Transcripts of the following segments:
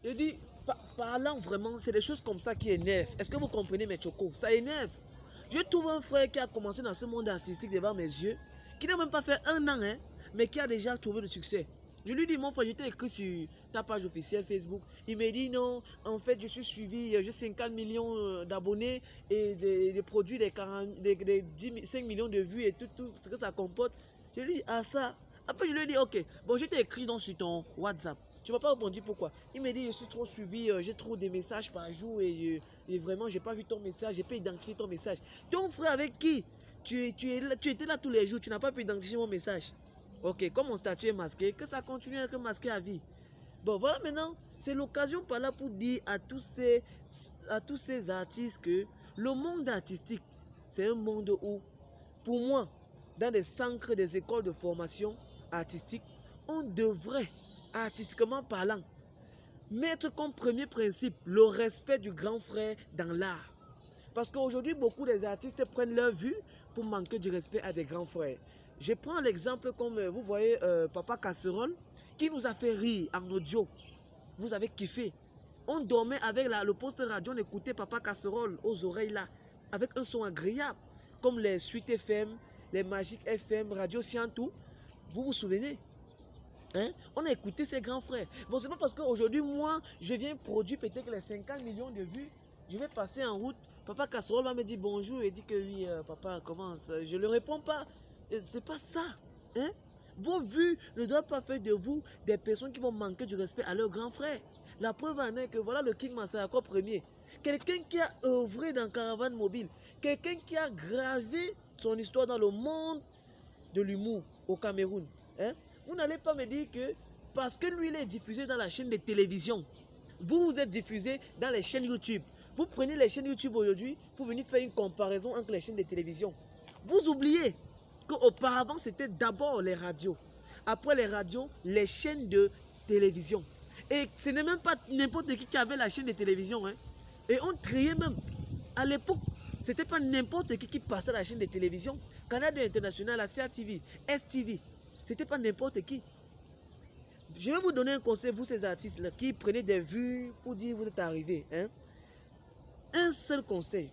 Je dis, parlant vraiment, c'est des choses comme ça qui énervent. Est-ce que vous comprenez mes chocos? Ça énerve. Je trouve un frère qui a commencé dans ce monde artistique devant mes yeux, qui n'a même pas fait 1 an, hein, mais qui a déjà trouvé le succès. Je lui dis, mon frère, j'étais écrit sur ta page officielle Facebook. Il m'a dit, non, en fait, je suis suivi, j'ai 50 millions d'abonnés et des produits, des 5 millions de vues et tout ce que ça comporte. Je lui dis, ah ça. Après, je lui ai dit, ok, bon, je t'ai écrit sur ton WhatsApp. Tu ne m'as pas répondu pourquoi. Il m'a dit, je suis trop suivi, j'ai trop de messages par jour et vraiment, je n'ai pas vu ton message, je n'ai pas identifié ton message. Ton frère avec qui tu étais là tous les jours, tu n'as pas pu identifier mon message. Ok, comme mon statut est masqué, que ça continue à être masqué à vie. Bon, voilà maintenant, c'est l'occasion par là pour dire à tous ces artistes que le monde artistique, c'est un monde où, pour moi, dans des centres, des écoles de formation artistique, on devrait, artistiquement parlant, mettre comme premier principe le respect du grand frère dans l'art. Parce qu'aujourd'hui, beaucoup des artistes prennent leur vue pour manquer du respect à des grands frères. Je prends l'exemple comme vous voyez Papa Casserole qui nous a fait rire en audio. Vous avez kiffé. On dormait avec le poste radio, on écoutait Papa Casserole aux oreilles là, avec un son agréable, comme les Suite FM, les Magiques FM, Radio Scientou. Vous vous souvenez? Hein? On a écouté ses grands frères. Bon, c'est pas parce qu'aujourd'hui, moi, je viens produire peut-être les 50 millions de vues. Je vais passer en route. Papa Casserole va me dire bonjour et dit que oui, papa, comment ça? Je ne le réponds pas. C'est pas ça. Hein? Vos vues ne doivent pas faire de vous des personnes qui vont manquer du respect à leurs grands frères. La preuve en est que voilà le King Masayako premier. Quelqu'un qui a œuvré dans Caravane Mobile. Quelqu'un qui a gravé son histoire dans le monde de l'humour au Cameroun. Hein? Vous n'allez pas me dire que parce que lui, il est diffusé dans la chaîne de télévision, vous êtes diffusé dans les chaînes YouTube. Vous prenez les chaînes YouTube aujourd'hui pour venir faire une comparaison entre les chaînes de télévision. Vous oubliez qu'auparavant, c'était d'abord les radios. Après les radios, les chaînes de télévision. Et ce n'est même pas n'importe qui avait la chaîne de télévision. Hein. Et on triait même. À l'époque, ce n'était pas n'importe qui passait la chaîne de télévision. Canada International, la CATV, STV. Ce n'était pas n'importe qui. Je vais vous donner un conseil, vous ces artistes-là, qui prenaient des vues pour dire vous êtes arrivés. Hein? Un seul conseil.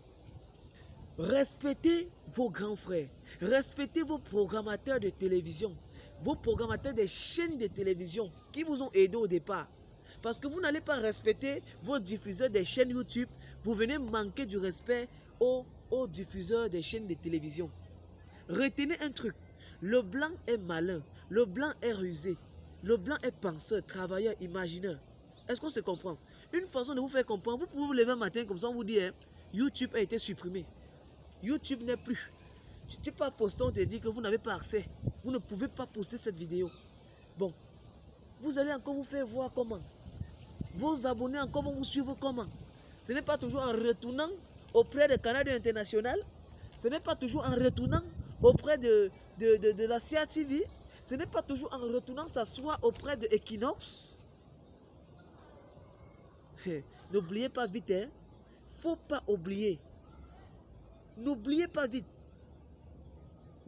Respectez vos grands frères. Respectez vos programmateurs de télévision. Vos programmateurs des chaînes de télévision qui vous ont aidé au départ. Parce que vous n'allez pas respecter vos diffuseurs des chaînes YouTube. Vous venez manquer du respect aux diffuseurs des chaînes de télévision. Retenez un truc. Le blanc est malin. Le blanc est rusé. Le blanc est penseur, travailleur, imagineur. Est-ce qu'on se comprend? Une façon de vous faire comprendre, vous pouvez vous lever un matin comme ça, on vous dit, hein, YouTube a été supprimé. YouTube n'est plus. Tu peux pas poster, on te dit que vous n'avez pas accès. Vous ne pouvez pas poster cette vidéo. Bon, vous allez encore vous faire voir comment. Vos abonnés encore vont vous suivre comment. Ce n'est pas toujours en retournant auprès de Canada International. Ce n'est pas toujours en retournant auprès de la CATV. Ce n'est pas toujours en retournant s'asseoir auprès de Equinox. N'oubliez pas vite, hein. Faut pas oublier. N'oubliez pas vite.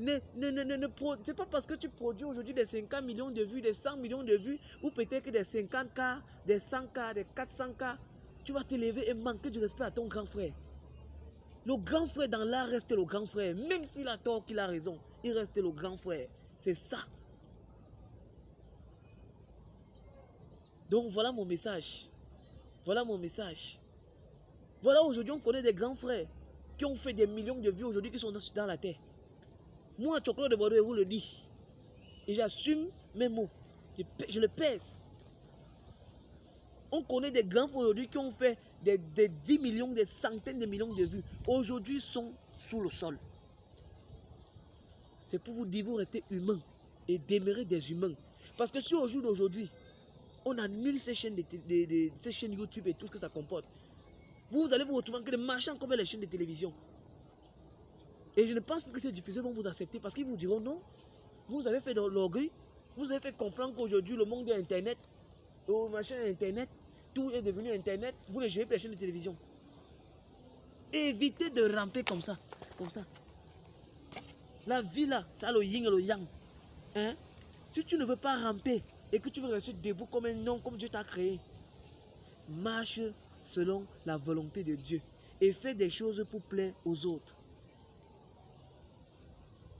C'est pas parce que tu produis aujourd'hui des 50 millions de vues, des 100 millions de vues, ou peut-être que des 50K, des 100K, des 400K, tu vas te lever et manquer du respect à ton grand frère. Le grand frère dans l'art reste le grand frère. Même s'il a tort, qu'il a raison, il reste le grand frère. C'est ça. Donc voilà mon message. Voilà mon message. Voilà, aujourd'hui on connaît des grands frères qui ont fait des millions de vues aujourd'hui qui sont dans la terre. Moi, Chocolat de Bordeaux, je vous le dis. Et j'assume mes mots. Je le pèse. On connaît des grands frères aujourd'hui qui ont fait des 10 millions, des centaines de millions de vues. Aujourd'hui, ils sont sous le sol. C'est pour vous dire, vous restez humain et demeurer des humains. Parce que si au jour d'aujourd'hui, on annule ces chaînes, ces chaînes YouTube et tout ce que ça comporte, vous allez vous retrouver que les marchands comme les chaînes de télévision. Et je ne pense pas que ces diffuseurs vont vous accepter parce qu'ils vous diront non, vous avez fait de l'orgueil, vous avez fait comprendre qu'aujourd'hui le monde est Internet, le machin est Internet, tout est devenu Internet, vous ne gérez plus les chaînes de télévision. Évitez de ramper comme ça, comme ça. La vie là, ça a le yin et le yang. Hein? Si tu ne veux pas ramper et que tu veux rester debout comme un homme, comme Dieu t'a créé, marche selon la volonté de Dieu et fais des choses pour plaire aux autres.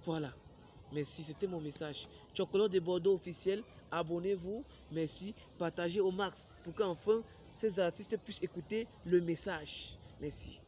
Voilà. Merci, c'était mon message. Chocolat de Bordeaux officiel, abonnez-vous. Merci, partagez au max pour qu'enfin ces artistes puissent écouter le message. Merci.